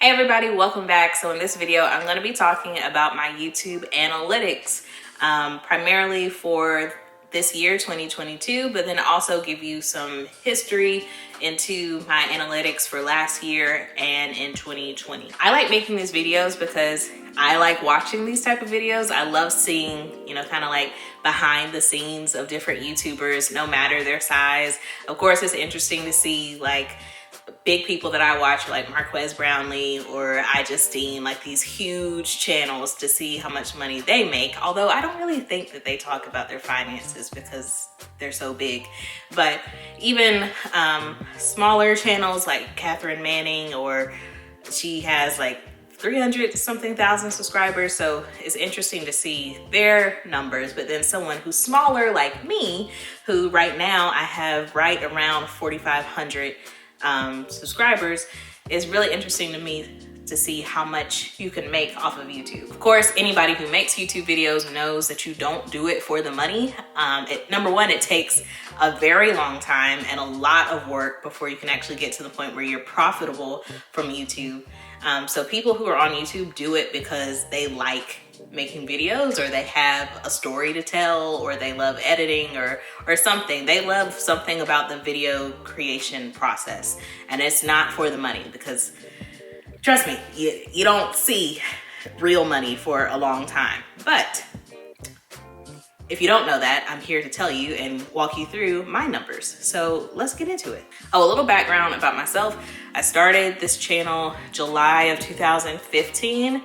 Hey everybody, welcome back. So in this video, I'm going to be talking about my YouTube analytics, primarily for this year, 2022, but then also give you some history into my analytics for last year and in 2020. I like making these videos because I like watching these type of videos. I love seeing, kind of like behind the scenes of different YouTubers, no matter their size. Of course, it's interesting to see like big people that I watch like Marques Brownlee or iJustine, like these huge channels, to see how much money they make. Although I don't really think that they talk about their finances because they're so big. But even smaller channels like Catherine Manning, or she has like 300 something thousand subscribers, so it's interesting to see their numbers. But then someone who's smaller like me, who right now I have right around 4,500 subscribers, is really interesting to me to see how much you can make off of YouTube. Of course, anybody who makes YouTube videos knows that you don't do it for the money. Number one, it takes a very long time and a lot of work before you can actually get to the point where you're profitable from YouTube. So people who are on YouTube do it because they like making videos, or they have a story to tell, or they love editing or something. They love something about the video creation process, and it's not for the money, because trust me, you don't see real money for a long time. But if you don't know that, I'm here to tell you and walk you through my numbers. So let's get into it. Oh, a little background about myself. I started this channel July of 2015,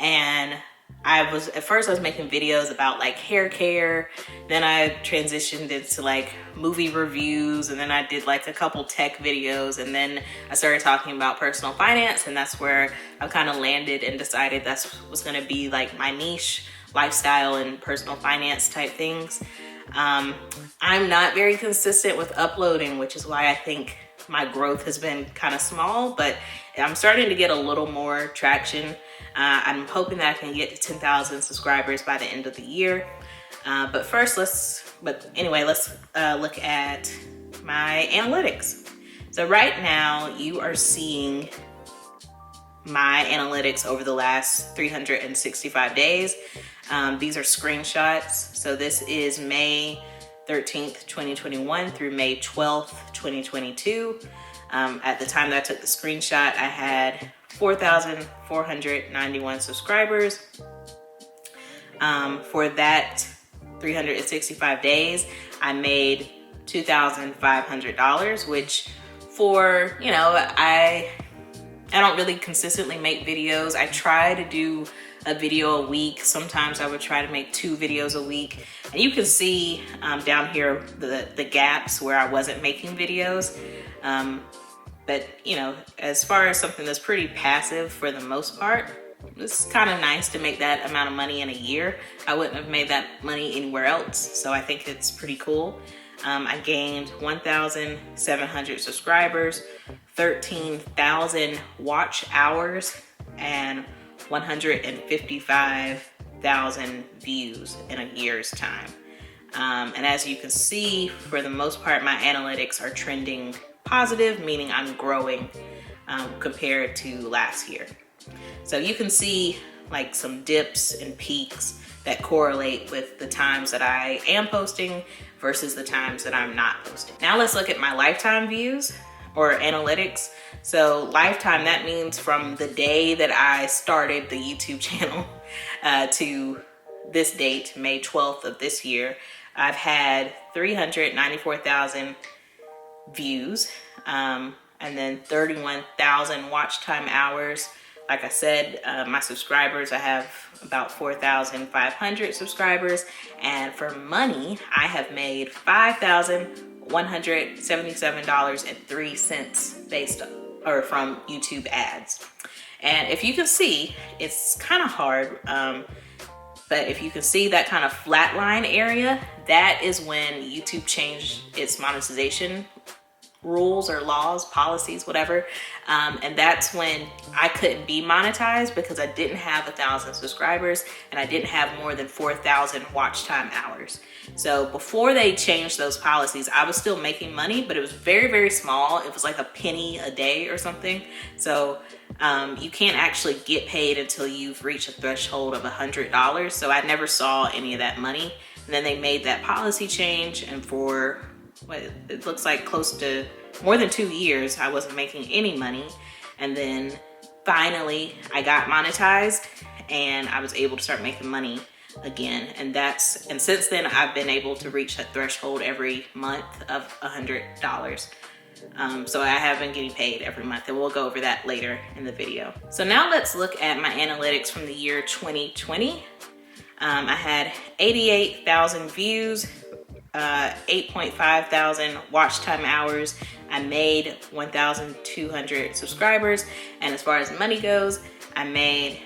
and at first I was making videos about like hair care. Then I transitioned into like movie reviews, and then I did like a couple tech videos, and then I started talking about personal finance, and that's where I kind of landed and decided that's what's gonna be like my niche: lifestyle and personal finance type things. I'm not very consistent with uploading, which is why I think my growth has been kind of small, but I'm starting to get a little more traction. I'm hoping that I can get to 10,000 subscribers by the end of the year. But first, let's look at my analytics. So right now you are seeing my analytics over the last 365 days. These are screenshots. So this is May 13th, 2021 through May 12th, 2022. At the time that I took the screenshot, I had 4,491 subscribers. For that 365 days, I made $2,500, which for, I don't really consistently make videos. I try to do a video a week. Sometimes I would try to make 2 videos a week. And you can see down here the gaps where I wasn't making videos. But as far as something that's pretty passive for the most part, it's kind of nice to make that amount of money in a year. I wouldn't have made that money anywhere else, so I think it's pretty cool. I gained 1,700 subscribers, 13,000 watch hours, and 155,000 views in a year's time. And as you can see, for the most part, my analytics are trending positive, meaning I'm growing compared to last year. So you can see like some dips and peaks that correlate with the times that I am posting versus the times that I'm not posting. Now let's look at my lifetime views or analytics. So lifetime, that means from the day that I started the YouTube channel to this date, May 12th of this year, I've had 394,000 views, and then 31,000 watch time hours. Like I said, my subscribers, I have about 4,500 subscribers, and for money, I have made $5,177.03 from YouTube ads. And if you can see, it's kind of hard, but if you can see that kind of flat line area, that is when YouTube changed its monetization rules or laws, policies, whatever. And that's when I couldn't be monetized because I didn't have 1,000 subscribers and I didn't have more than 4,000 watch time hours. So before they changed those policies, I was still making money, but it was very, very small. It was like a penny a day or something. So You can't actually get paid until you've reached a threshold of $100. So I never saw any of that money. And then they made that policy change, and for what it looks like close to more than 2 years, I wasn't making any money. And then finally I got monetized and I was able to start making money again. And since then I've been able to reach that threshold every month of $100. So I have been getting paid every month, and we'll go over that later in the video. So now let's look at my analytics from the year 2020. I had 88,000 views, 8.5 thousand watch time hours. I made 1,200 subscribers. And as far as money goes, I made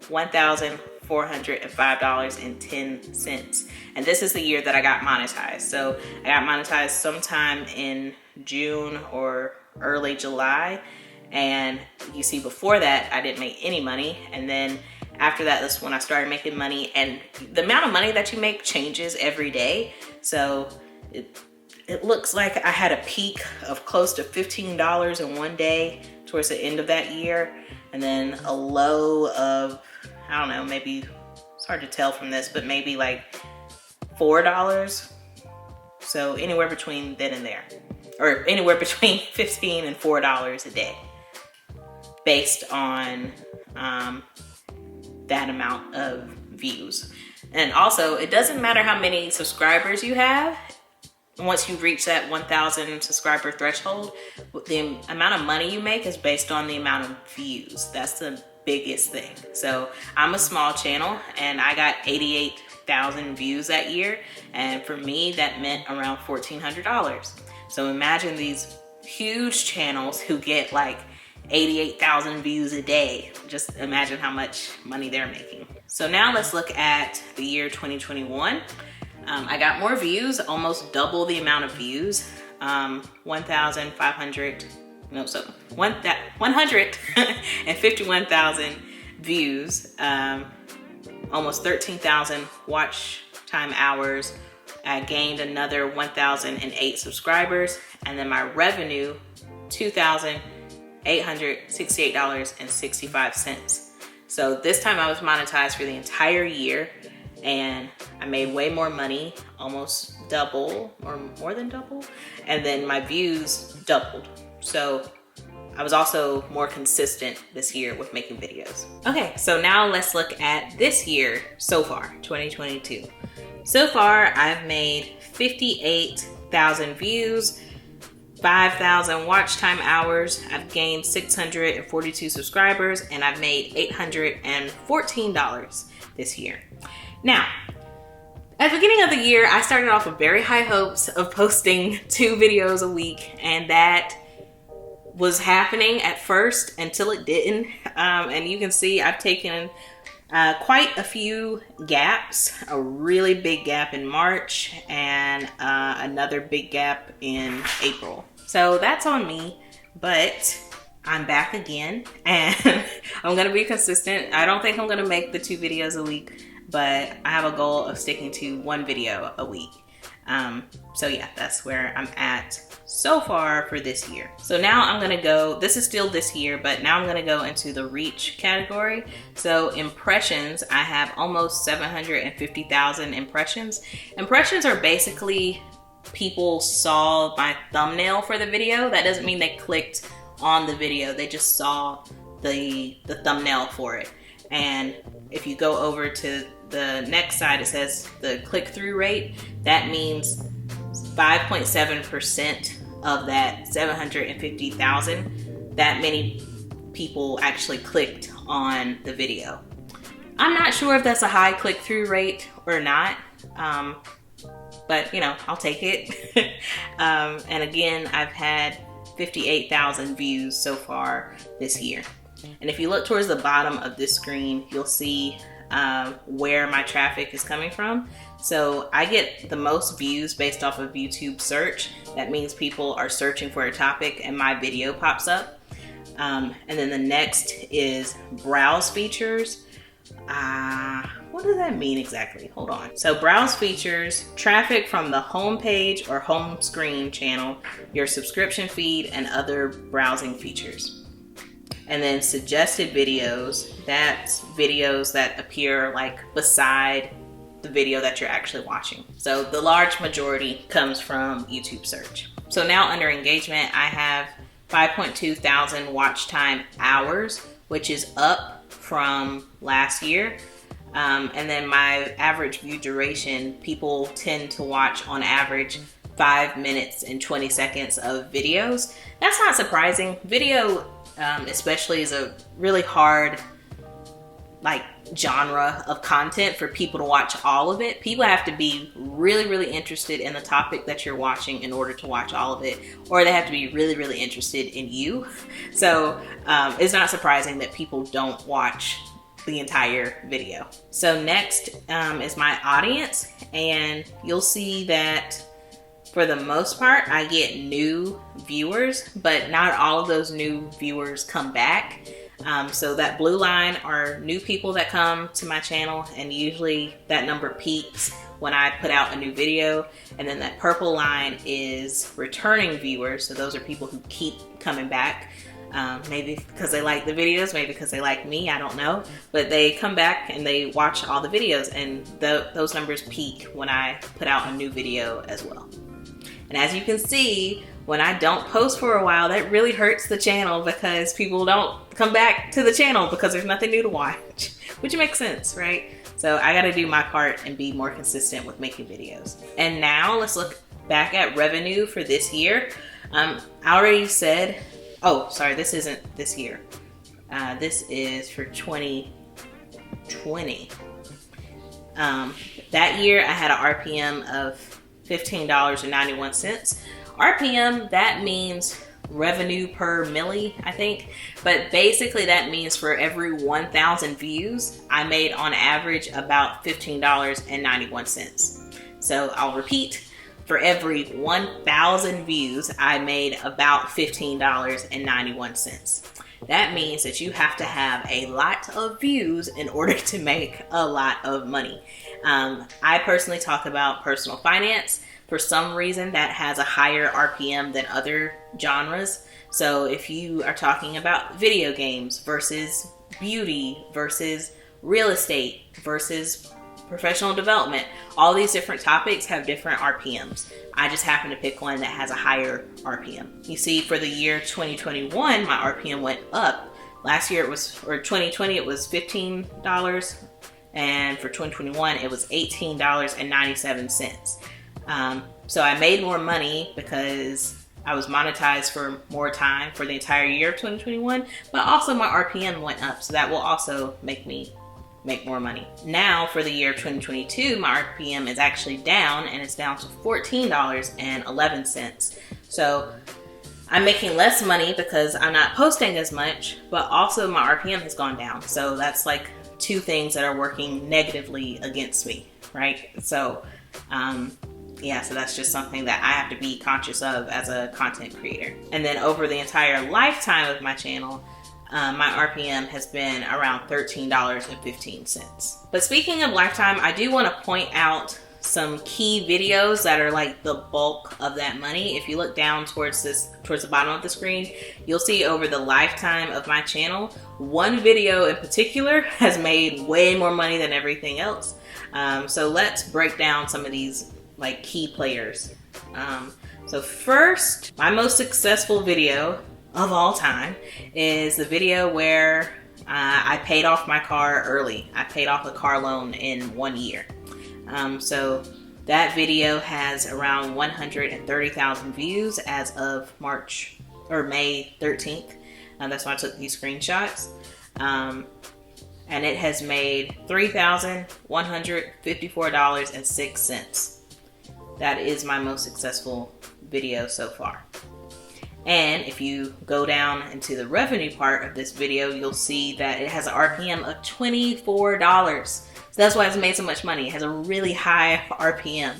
$1,405.10. And this is the year that I got monetized. So I got monetized sometime in June or early July. And you see before that, I didn't make any money. And then after that, that's when I started making money. And the amount of money that you make changes every day. So it looks like I had a peak of close to $15 in one day towards the end of that year. And then a low of, I don't know, maybe, it's hard to tell from this, but maybe like $4. So anywhere between then and there, or anywhere between $15 and $4 a day, based on that amount of views. And also, it doesn't matter how many subscribers you have. Once you reach that 1,000 subscriber threshold, the amount of money you make is based on the amount of views. That's the biggest thing. So I'm a small channel and I got 88,000 views that year. And for me, that meant around $1,400. So imagine these huge channels who get like 88,000 views a day. Just imagine how much money they're making. So now let's look at the year 2021. I got more views, almost double the amount of views, 151,000 views, almost 13,000 watch time hours. I gained another 1,008 subscribers, and then my revenue, $2,868.65. So this time I was monetized for the entire year, and I made way more money, almost double or more than double. And then my views doubled. So I was also more consistent this year with making videos. Okay, so now let's look at this year so far, 2022. So far, I've made 58,000 views, 5,000 watch time hours. I've gained 642 subscribers, and I've made $814 this year. Now, at the beginning of the year, I started off with very high hopes of posting 2 videos a week, and that was happening at first until it didn't. And you can see I've taken quite a few gaps, a really big gap in March and another big gap in April. So that's on me, but I'm back again and I'm gonna be consistent. I don't think I'm gonna make the 2 videos a week, but I have a goal of sticking to 1 video a week. So yeah, that's where I'm at so far for this year. So now I'm gonna go, this is still this year, but now I'm gonna go into the reach category. So impressions, I have almost 750,000 impressions. Impressions are basically people saw my thumbnail for the video. That doesn't mean they clicked on the video, they just saw the thumbnail for it. And if you go over to the next side, it says the click-through rate. That means 5.7% of that 750,000, that many people actually clicked on the video. I'm not sure if that's a high click-through rate or not, but you know, I'll take it. And again, I've had 58,000 views so far this year. And if you look towards the bottom of this screen, you'll see where my traffic is coming from. So I get the most views based off of YouTube search. That means people are searching for a topic and my video pops up. And then the next is browse features. What does that mean exactly? Hold on. So browse features, traffic from the home page or home screen channel, your subscription feed, and other browsing features. And then suggested videos, that's videos that appear like beside the video that you're actually watching. So the large majority comes from YouTube search. So now under engagement, I have 5.2 thousand watch time hours, which is up from last year. And then my average view duration, people tend to watch on average 5 minutes and 20 seconds of videos. That's not surprising. Video, especially, is a really hard genre of content for people to watch all of it. People have to be really interested in the topic that you're watching in order to watch all of it, or they have to be really interested in you. So it's not surprising that people don't watch the entire video. So next is my audience, and you'll see that for the most part I get new viewers, but not all of those new viewers come back. So that blue line are new people that come to my channel, and usually that number peaks when I put out a new video. And then that purple line is returning viewers. So those are people who keep coming back. Maybe because they like the videos, maybe because they like me, I don't know. But they come back and they watch all the videos, and those numbers peak when I put out a new video as well. And as you can see, when I don't post for a while, that really hurts the channel because people don't come back to the channel because there's nothing new to watch, which makes sense, right? So I gotta do my part and be more consistent with making videos. And now let's look back at revenue for this year. I already said, oh, sorry, this isn't this year. This is for 2020. That year I had an RPM of $15.91. RPM, that means revenue per milli, I think. But basically that means for every 1,000 views, I made on average about $15.91. So I'll repeat, for every 1,000 views, I made about $15.91. That means that you have to have a lot of views in order to make a lot of money. I personally talk about personal finance. For some reason, that has a higher RPM than other genres. So if you are talking about video games versus beauty versus real estate versus professional development, all these different topics have different RPMs. I just happen to pick one that has a higher RPM. You see, for the year 2021, my RPM went up. Last year it was, or 2020, it was $15. And for 2021, it was $18.97. So I made more money because I was monetized for more time for the entire year of 2021, but also my RPM went up, so that will also make me make more money. Now for the year of 2022, my RPM is actually down, and it's down to $14.11. So I'm making less money because I'm not posting as much, but also my RPM has gone down. So that's like two things that are working negatively against me, right? So yeah, so that's just something that I have to be conscious of as a content creator. And then over the entire lifetime of my channel, my RPM has been around $13.15. But speaking of lifetime, I do want to point out some key videos that are like the bulk of that money. If you look down towards the bottom of the screen, you'll see over the lifetime of my channel, one video in particular has made way more money than everything else. So let's break down some of these like key players. So first, my most successful video of all time is the video where I paid off my car early. I paid off a car loan in 1 year. So that video has around 130,000 views as of May 13th. That's why I took these screenshots. And it has made $3,154.06. That is my most successful video so far. And if you go down into the revenue part of this video, you'll see that it has an RPM of $24. So that's why it's made so much money. It has a really high RPM.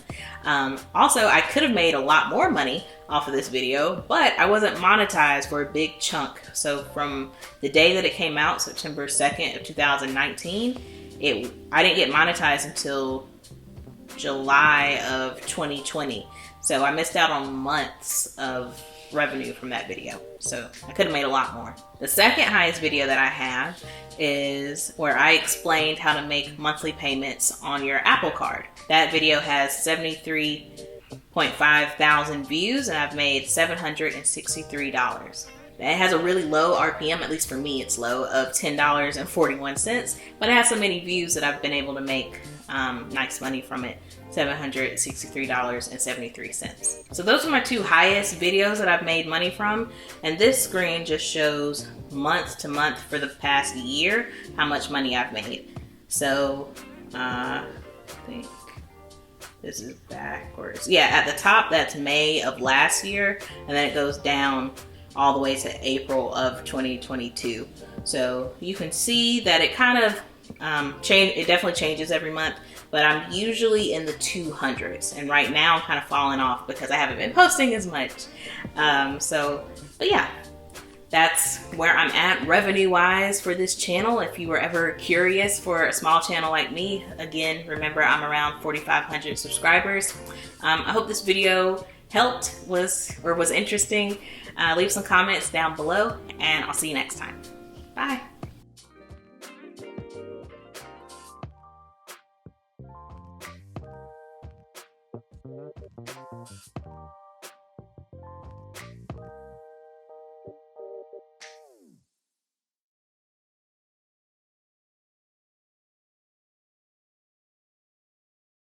Also, I could have made a lot more money off of this video, but I wasn't monetized for a big chunk. So from the day that it came out, September 2nd of 2019, I didn't get monetized until July of 2020. So I missed out on months of revenue from that video. So I could have made a lot more. The second highest video that I have is where I explained how to make monthly payments on your Apple Card. That video has 73.5 thousand views and I've made $763. It has a really low RPM, at least for me it's low, of $10.41, but it has so many views that I've been able to make nice money from it, $763.73. So those are my two highest videos that I've made money from, and this screen just shows month to month for the past year how much money I've made. So I think this is backwards. Yeah, at the top that's May of last year, and then it goes down all the way to April of 2022. So you can see that it kind of it definitely changes every month, but I'm usually in the 200s, and right now I'm kind of falling off because I haven't been posting as much. But yeah, that's where I'm at revenue wise for this channel. If you were ever curious for a small channel like me, again, remember I'm around 4,500 subscribers. I hope this video helped, was interesting. Leave some comments down below, and I'll see you next time. Bye.